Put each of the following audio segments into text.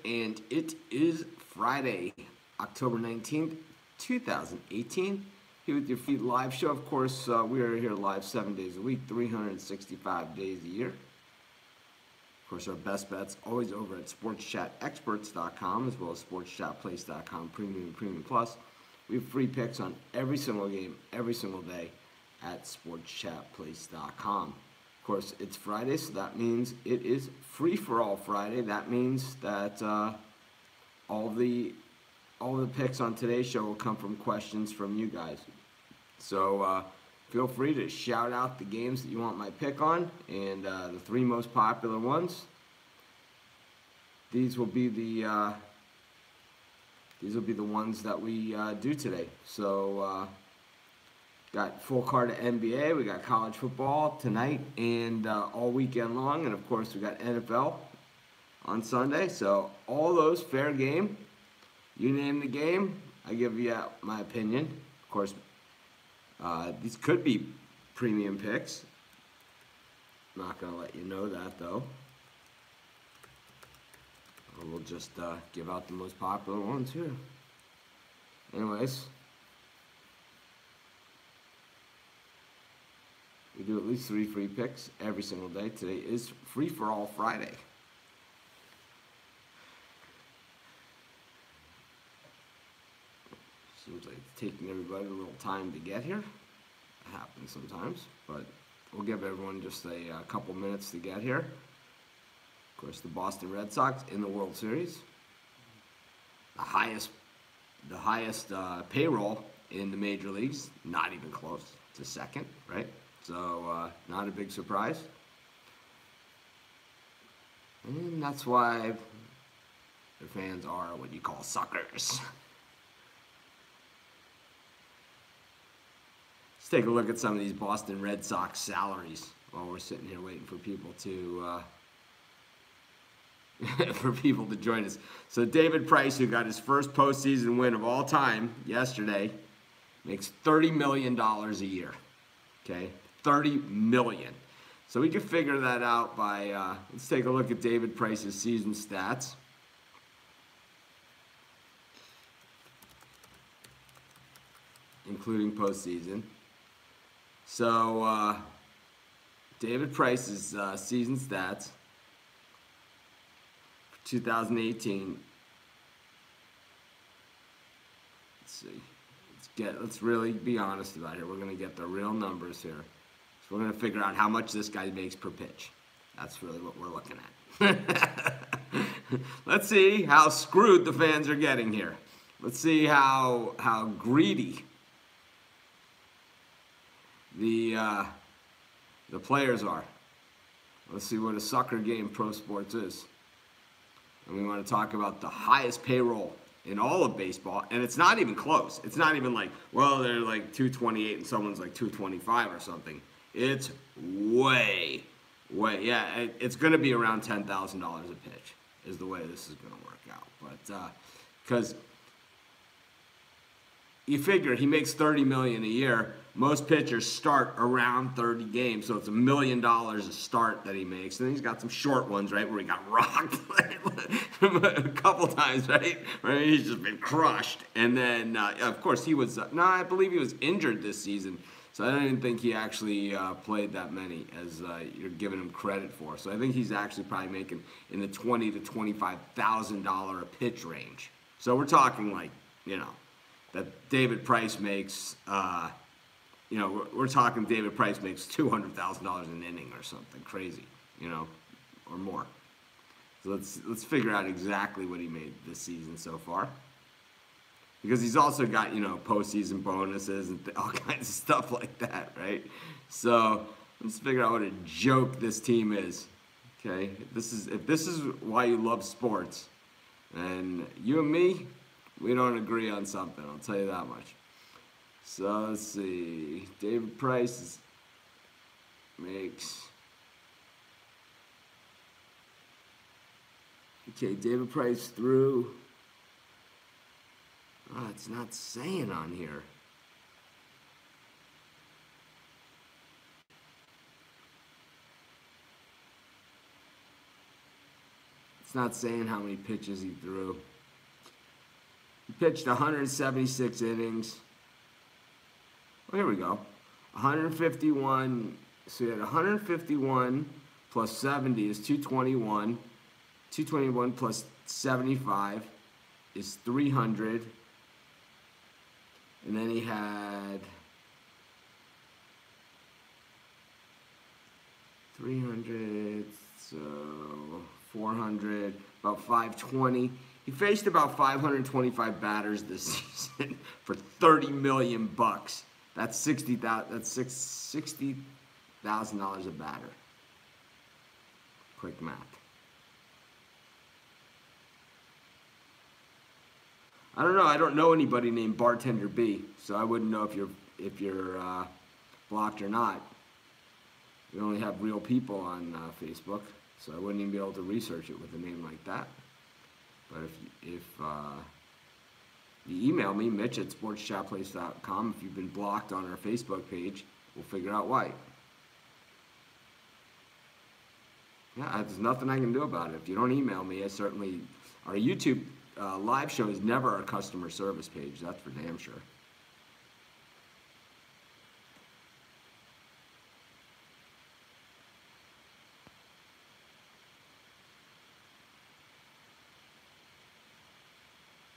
and it is Friday, October 19th, 2018. Here with your Feed Live show. Of course, we are here live 7 days a week, 365 days a year. Of course, our best bets always over at sportschatexperts.com as well as sportschatplace.com, Premium and Premium Plus. We have free picks on every single game, every single day at sportschatplace.com. Of course, it's Friday, so that means it is Free for All Friday. That means that all the picks on today's show will come from questions from you guys. So feel free to shout out the games that you want my pick on, and the three most popular ones. These will be the ones that we do today. So got full card of NBA, we got college football tonight and all weekend long, and of course we got NFL on Sunday. So all those fair game. You name the game, I give you my opinion. Of course, these could be premium picks. I'm not going to let you know that, though. We'll just give out the most popular ones here. Anyways, we do at least 3 free picks every single day. Today is Free for All Friday. Seems like it's taking everybody a little time to get here. It happens sometimes, but we'll give everyone just a couple minutes to get here. Of course, the Boston Red Sox in the World Series. The highest payroll in the major leagues. Not even close to second, right? So not a big surprise. And that's why their fans are what you call suckers. Let's take a look at some of these Boston Red Sox salaries while we're sitting here waiting for people to join us. So David Price, who got his first postseason win of all time yesterday, makes $30 million a year. Okay, $30 million. So we can figure that out by let's take a look at David Price's season stats. Including postseason. So, David Price's season stats for 2018. Let's see. Let's really be honest about it. We're going to get the real numbers here. So we're going to figure out how much this guy makes per pitch. That's really what we're looking at. Let's see how screwed the fans are getting here. Let's see how greedy the players are. Let's see what a sucker game pro sports is. And we want to talk about the highest payroll in all of baseball, and it's not even close. It's not even like, well, they're like 228 and someone's like 225 or something. It's way, yeah, it's going to be around $10,000 a pitch is the way this is going to work out. But because you figure he makes $30 million a year. Most pitchers start around 30 games, so it's $1 million a start that he makes. And then he's got some short ones, right, where he got rocked a couple times, right? Where he's just been crushed. And then, of course, he was, I believe he was injured this season. So I don't even think he actually played that many as you're giving him credit for. So I think he's actually probably making in the $20,000 to $25,000 a pitch range. So we're talking like, that David Price makes, we're talking David Price makes $200,000 an inning or something crazy, or more. So let's figure out exactly what he made this season so far. Because he's also got, postseason bonuses and all kinds of stuff like that, right? So let's figure out what a joke this team is. Okay? If this is why you love sports, and you and me, we don't agree on something, I'll tell you that much. So let's see. David Price makes. Okay, David Price threw. Oh, it's not saying on here. It's not saying how many pitches he threw. He pitched 176 innings. Oh, here we go. 151. So he had 151 plus 70 is 221. 221 plus 75 is 300. And then he had 300, so 400, about 520. He faced about 525 batters this season for $30 million. That's $60,000 a batter. Quick math. I don't know. I don't know anybody named Bartender B, so I wouldn't know if you're blocked or not. We only have real people on Facebook, so I wouldn't even be able to research it with a name like that. But if you email me, Mitch@sportschatplace.com, if you've been blocked on our Facebook page, we'll figure out why. Yeah, there's nothing I can do about it. If you don't email me, our YouTube live show is never our customer service page. That's for damn sure.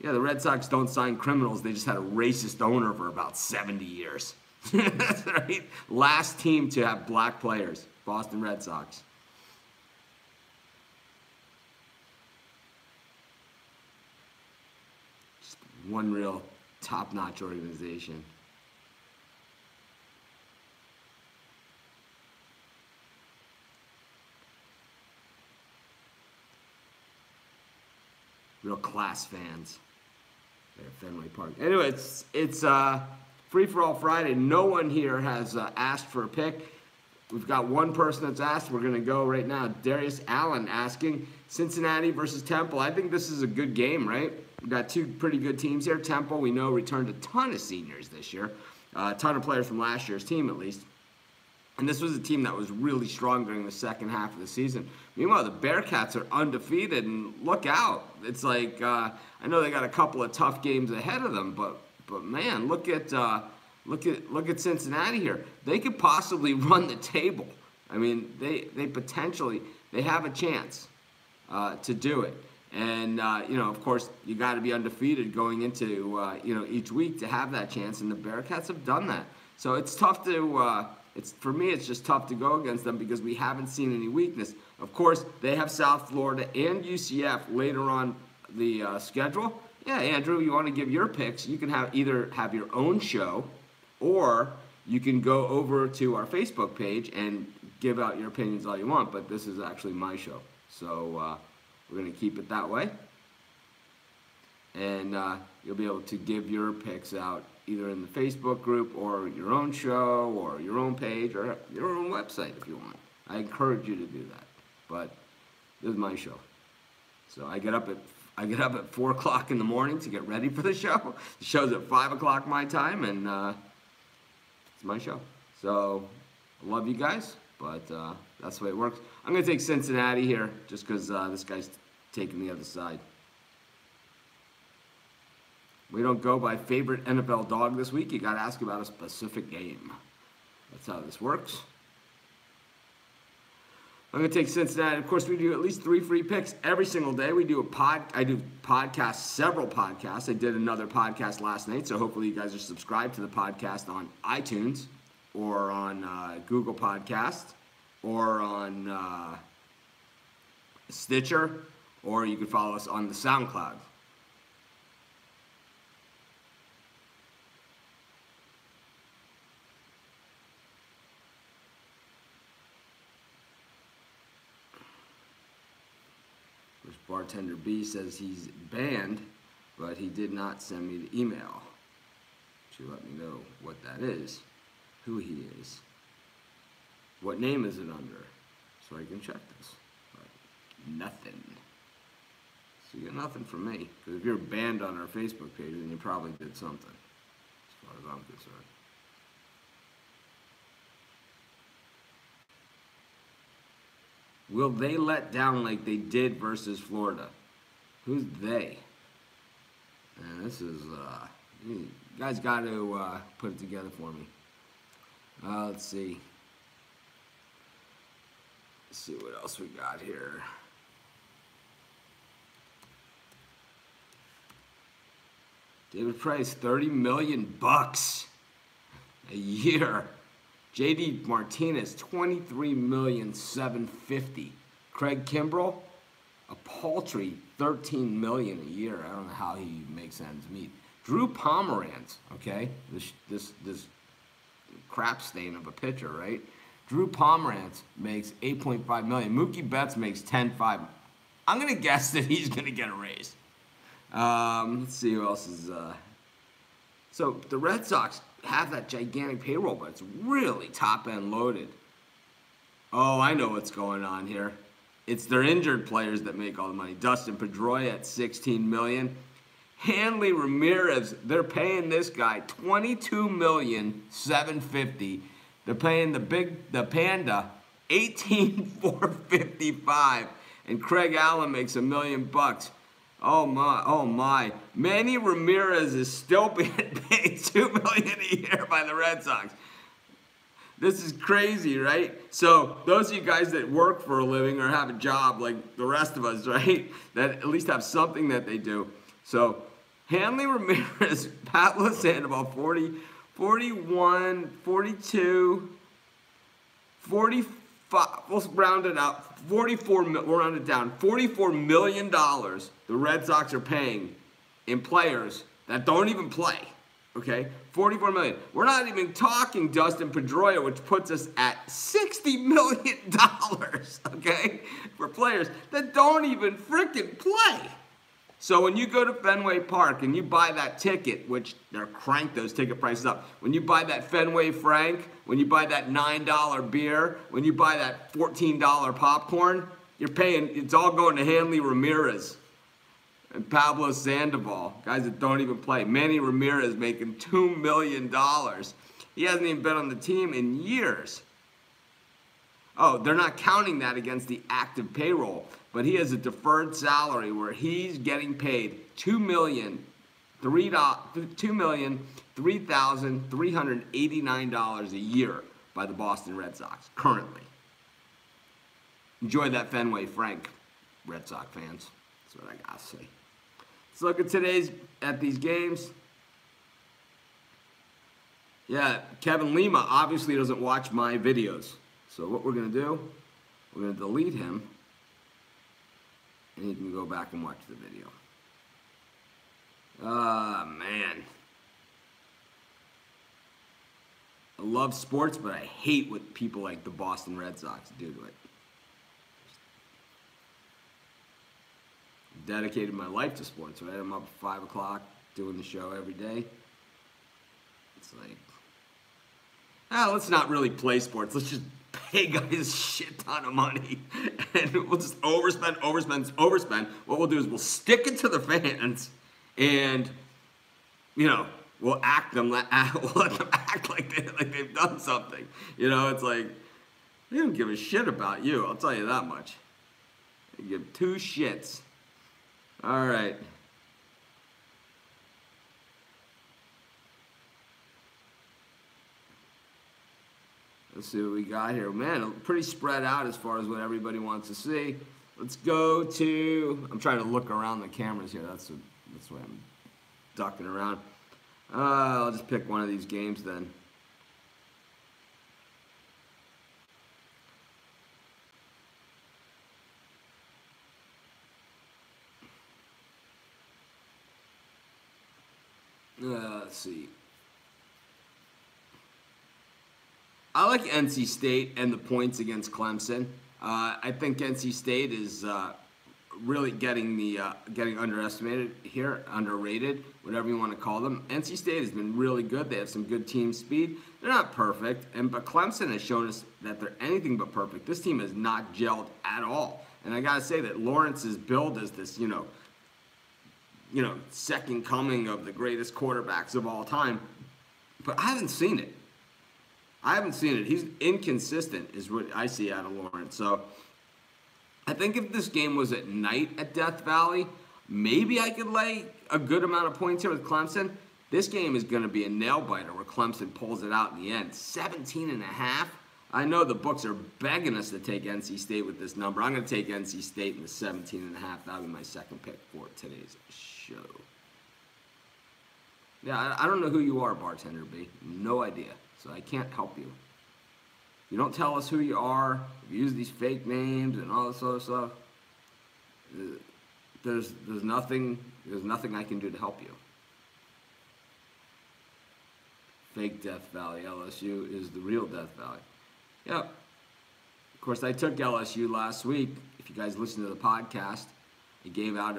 Yeah, the Red Sox don't sign criminals. They just had a racist owner for about 70 years. That's right. Last team to have black players, Boston Red Sox. Just one real top-notch organization. Real class fans. At Fenway Park. Anyway, it's Free for All Friday. No one here has asked for a pick. We've got one person that's asked. We're going to go right now. Darius Allen asking Cincinnati versus Temple. I think this is a good game, right? We've got two pretty good teams here. Temple, we know, returned a ton of seniors this year. A ton of players from last year's team, at least. And this was a team that was really strong during the second half of the season. Meanwhile, the Bearcats are undefeated, and look out. It's like, I know they got a couple of tough games ahead of them, but man, look at Cincinnati here. They could possibly run the table. I mean, they potentially, they have a chance to do it. And, of course, you got to be undefeated going into, each week to have that chance, and the Bearcats have done that. So it's tough to... For me, it's just tough to go against them because we haven't seen any weakness. Of course, they have South Florida and UCF later on the schedule. Yeah, Andrew, you want to give your picks, you can either have your own show or you can go over to our Facebook page and give out your opinions all you want, but this is actually my show. So we're going to keep it that way. And you'll be able to give your picks out either in the Facebook group or your own show or your own page or your own website if you want. I encourage you to do that. But this is my show. So I get up at 4 o'clock in the morning to get ready for the show. The show's at 5 o'clock my time, and it's my show. So I love you guys, but that's the way it works. I'm going to take Cincinnati here just because this guy's taking the other side. We don't go by favorite NFL dog this week. You got to ask about a specific game. That's how this works. I'm going to take Cincinnati. Of course, we do at least 3 free picks every single day. I do podcasts, several podcasts. I did another podcast last night, so hopefully you guys are subscribed to the podcast on iTunes or on Google Podcast or on Stitcher, or you can follow us on the SoundCloud. Bartender B says he's banned, but he did not send me the email to let me know what that is, who he is, what name is it under, so I can check this. But nothing. So you get nothing from me, because if you're banned on our Facebook page, then you probably did something, as far as I'm concerned. Will they let down like they did versus Florida? Who's they? Man, this is, you guys got to put it together for me. Let's see. Let's see what else we got here. David Price, $30 million a year. JD Martinez, $23,750,000. Craig Kimbrell, a paltry $13 million a year. I don't know how he makes ends meet. Drew Pomeranz, okay, this crap stain of a pitcher, right? Drew Pomeranz makes $8.5 million. Mookie Betts makes $10.5. I'm gonna guess that he's gonna get a raise. Let's see who else is. So the Red Sox have that gigantic payroll, but it's really top end loaded. Oh, I know what's going on here. It's their injured players that make all the money. Dustin Pedroia at $16 million. Hanley Ramirez, they're paying this guy $22,750,000. They're paying the Panda $18,455,000, and Craig Allen makes $1 million. Oh my. Manny Ramirez is still being paid $2 million a year by the Red Sox. This is crazy, right? So those of you guys that work for a living or have a job like the rest of us, right, that at least have something that they do. So Hanley Ramirez, Pablo Sandoval, 40, 41, 42, 45, let's round it out, 44, we'll round it down, $44 million the Red Sox are paying in players that don't even play, okay? $44 million. We're not even talking Dustin Pedroia, which puts us at $60 million, okay? For players that don't even freaking play. So when you go to Fenway Park and you buy that ticket, which they're cranked those ticket prices up, when you buy that Fenway Frank, when you buy that $9 beer, when you buy that $14 popcorn, you're paying, it's all going to Hanley Ramirez and Pablo Sandoval, guys that don't even play. Manny Ramirez making $2 million. He hasn't even been on the team in years. Oh, they're not counting that against the active payroll, but he has a deferred salary where he's getting paid $2,003,389 a year by the Boston Red Sox currently. Enjoy that Fenway Frank, Red Sox fans. That's what I gotta say. Let's look at these games. Yeah, Kevin Lima obviously doesn't watch my videos. So what we're going to do, we're going to delete him, and he can go back and watch the video. Ah, man. I love sports, but I hate what people like the Boston Red Sox do to it. Dedicated my life to sports, right? I'm up at 5 o'clock doing the show every day. It's like, let's not really play sports. Let's just pay guys a shit ton of money, and we'll just overspend. What we'll do is we'll stick it to the fans, and we'll let them act like they've done something. It's like they don't give a shit about you. I'll tell you that much. They give two shits. All right. Let's see what we got here. Man, pretty spread out as far as what everybody wants to see. Let's go to, I'm trying to look around the cameras here. That's why I'm ducking around. I'll just pick one of these games then. Let's see. I like NC State and the points against Clemson. I think NC State is really getting underestimated here, underrated, whatever you want to call them. NC State has been really good. They have some good team speed. They're not perfect, but Clemson has shown us that they're anything but perfect. This team has not gelled at all. And I gotta say that Lawrence is billed as this, second coming of the greatest quarterbacks of all time. But I haven't seen it. He's inconsistent, is what I see out of Lawrence. So I think if this game was at night at Death Valley, maybe I could lay a good amount of points here with Clemson. This game is going to be a nail-biter where Clemson pulls it out in the end. 17.5. I know the books are begging us to take NC State with this number. I'm going to take NC State in the 17.5. That'll be my second pick for today's show. Yeah, I don't know who you are, Bartender B. No idea. So I can't help you. You don't tell us who you are. You use these fake names and all this other stuff. There's nothing I can do to help you. Fake Death Valley. LSU is the real Death Valley. Yep. Of course, I took LSU last week. If you guys listen to the podcast, I gave it out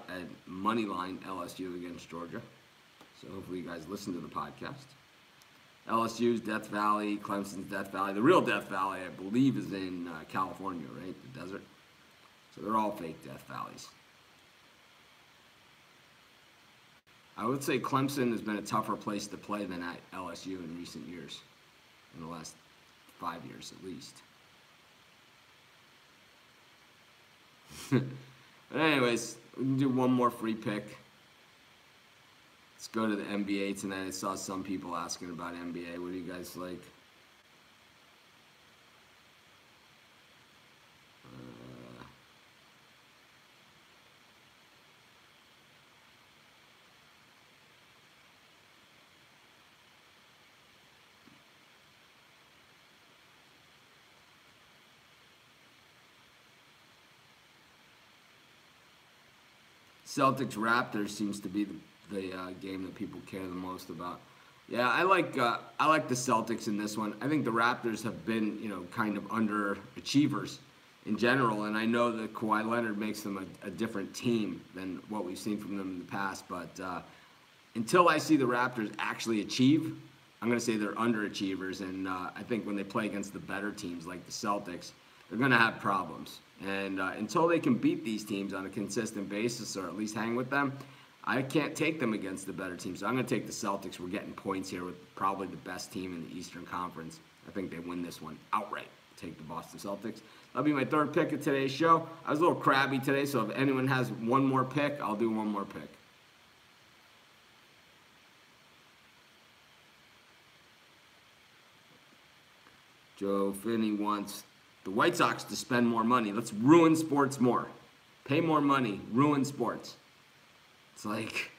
at Moneyline LSU against Georgia. So hopefully you guys listen to the podcast. LSU's Death Valley, Clemson's Death Valley. The real Death Valley, I believe, is in California, right? The desert. So they're all fake Death Valleys. I would say Clemson has been a tougher place to play than at LSU in recent years. In the last 5 years at least. But anyways, we can do one more free pick. Let's go to the NBA tonight. I saw some people asking about NBA. What do you guys like? Celtics Raptors seems to be the game that people care the most about. Yeah, I like the Celtics in this one. I think the Raptors have been, kind of underachievers in general, and I know that Kawhi Leonard makes them a different team than what we've seen from them in the past. But until I see the Raptors actually achieve, I'm going to say they're underachievers. And I think when they play against the better teams like the Celtics, they're going to have problems. And until they can beat these teams on a consistent basis or at least hang with them, I can't take them against the better teams. So I'm going to take the Celtics. We're getting points here with probably the best team in the Eastern Conference. I think they win this one outright. Take the Boston Celtics. That'll be my third pick of today's show. I was a little crabby today, so if anyone has one more pick, I'll do one more pick. Joe Finney wants the White Sox to spend more money. Let's ruin sports more. Pay more money. Ruin sports. It's like,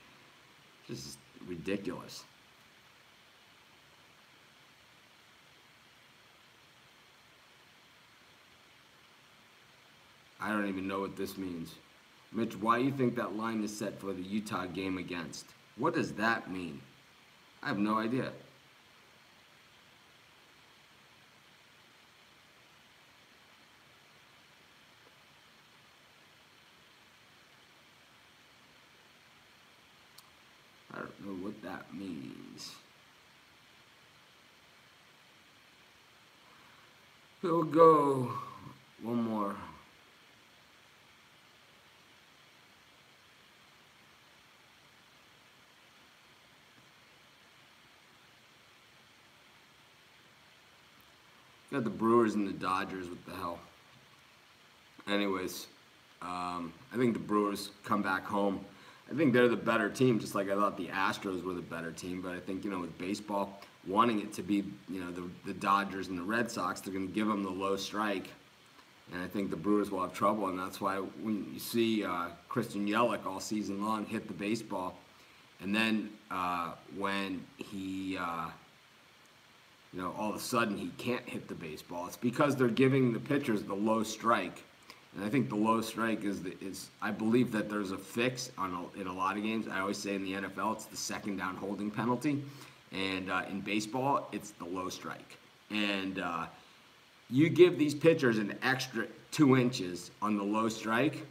just ridiculous. I don't even know what this means. Mitch, why do you think that line is set for the Utah game against? What does that mean? I have no idea. I don't know what that means. We'll go one more. Got the Brewers and the Dodgers. What the hell? Anyways, I think the Brewers come back home. I think they're the better team, just like I thought the Astros were the better team. But I think, with baseball, wanting it to be, the Dodgers and the Red Sox, they're going to give them the low strike. And I think the Brewers will have trouble. And that's why when you see Christian Yelich all season long hit the baseball, and then when he, all of a sudden he can't hit the baseball, it's because they're giving the pitchers the low strike. And I think the low strike is I believe that there's a fix in a lot of games. I always say in the NFL, it's the second down holding penalty. And in baseball, it's the low strike. And you give these pitchers an extra 2 inches on the low strike,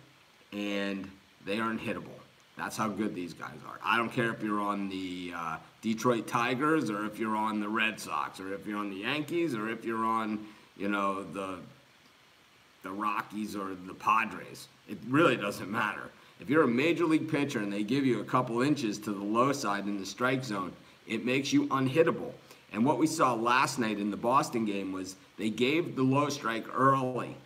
and they are unhittable. That's how good these guys are. I don't care if you're on the Detroit Tigers or if you're on the Red Sox or if you're on the Yankees or if you're on, the Rockies or the Padres. It really doesn't matter. If you're a major league pitcher and they give you a couple inches to the low side in the strike zone, it makes you unhittable. And what we saw last night in the Boston game was they gave the low strike early.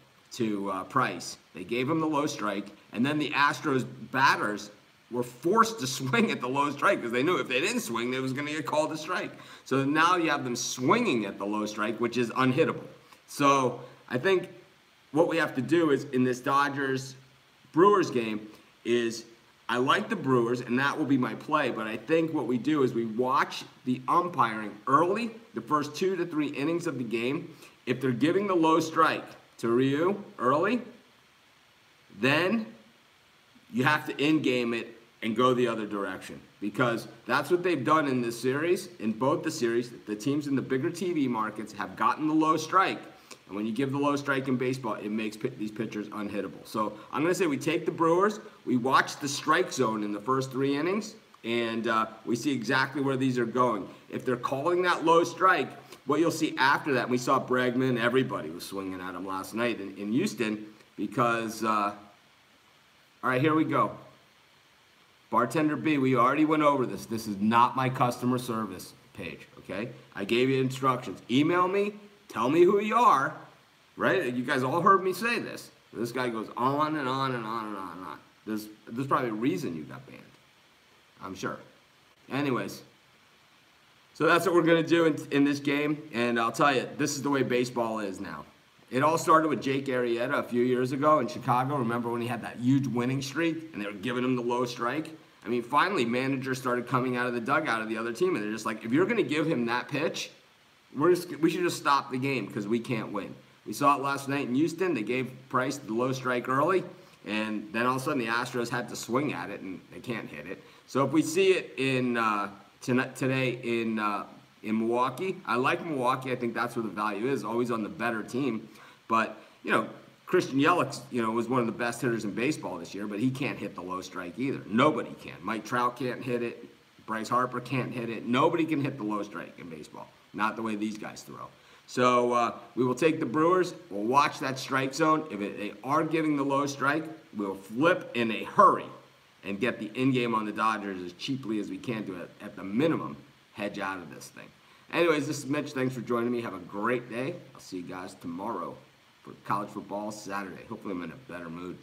Price. They gave him the low strike, and then the Astros batters were forced to swing at the low strike because they knew if they didn't swing, they was going to get called a strike. So now you have them swinging at the low strike, which is unhittable. So I think what we have to do is in this Dodgers-Brewers game is I like the Brewers, and that will be my play, but I think what we do is we watch the umpiring early, the first 2 to 3 innings of the game. If they're giving the low strike to Ryu early, then you have to in-game it and go the other direction, because that's what they've done in this series. In both the series, the teams in the bigger TV markets have gotten the low strike, and when you give the low strike in baseball, it makes these pitchers unhittable. So I'm going to say we take the Brewers, we watch the strike zone in the first 3 innings, and we see exactly where these are going. If they're calling that low strike, what you'll see after that, we saw Bregman, everybody was swinging at him last night in Houston because, all right, here we go. Bartender B, we already went over this. This is not my customer service page, okay? I gave you instructions. Email me, tell me who you are, right? You guys all heard me say this. This guy goes on and on and on and on and on. There's probably a reason you got banned, I'm sure. Anyways, so that's what we're going to do in this game, and I'll tell you, this is the way baseball is now. It all started with Jake Arrieta a few years ago in Chicago. Remember when he had that huge winning streak and they were giving him the low strike? I mean, finally, managers started coming out of the dugout of the other team, and they're just like, if you're going to give him that pitch, we should just stop the game because we can't win. We saw it last night in Houston. They gave Price the low strike early, and then all of a sudden the Astros had to swing at it, and they can't hit it. So if we see it in today in Milwaukee, I like Milwaukee. I think that's where the value is, always on the better team. But, you know, Christian Yelich, was one of the best hitters in baseball this year, but he can't hit the low strike either. Nobody can. Mike Trout can't hit it. Bryce Harper can't hit it. Nobody can hit the low strike in baseball, not the way these guys throw. So we will take the Brewers. We'll watch that strike zone. If they are giving the low strike, we'll flip in a hurry and get the in-game on the Dodgers as cheaply as we can to, at the minimum, hedge out of this thing. Anyways, this is Mitch. Thanks for joining me. Have a great day. I'll see you guys tomorrow for college football Saturday. Hopefully I'm in a better mood.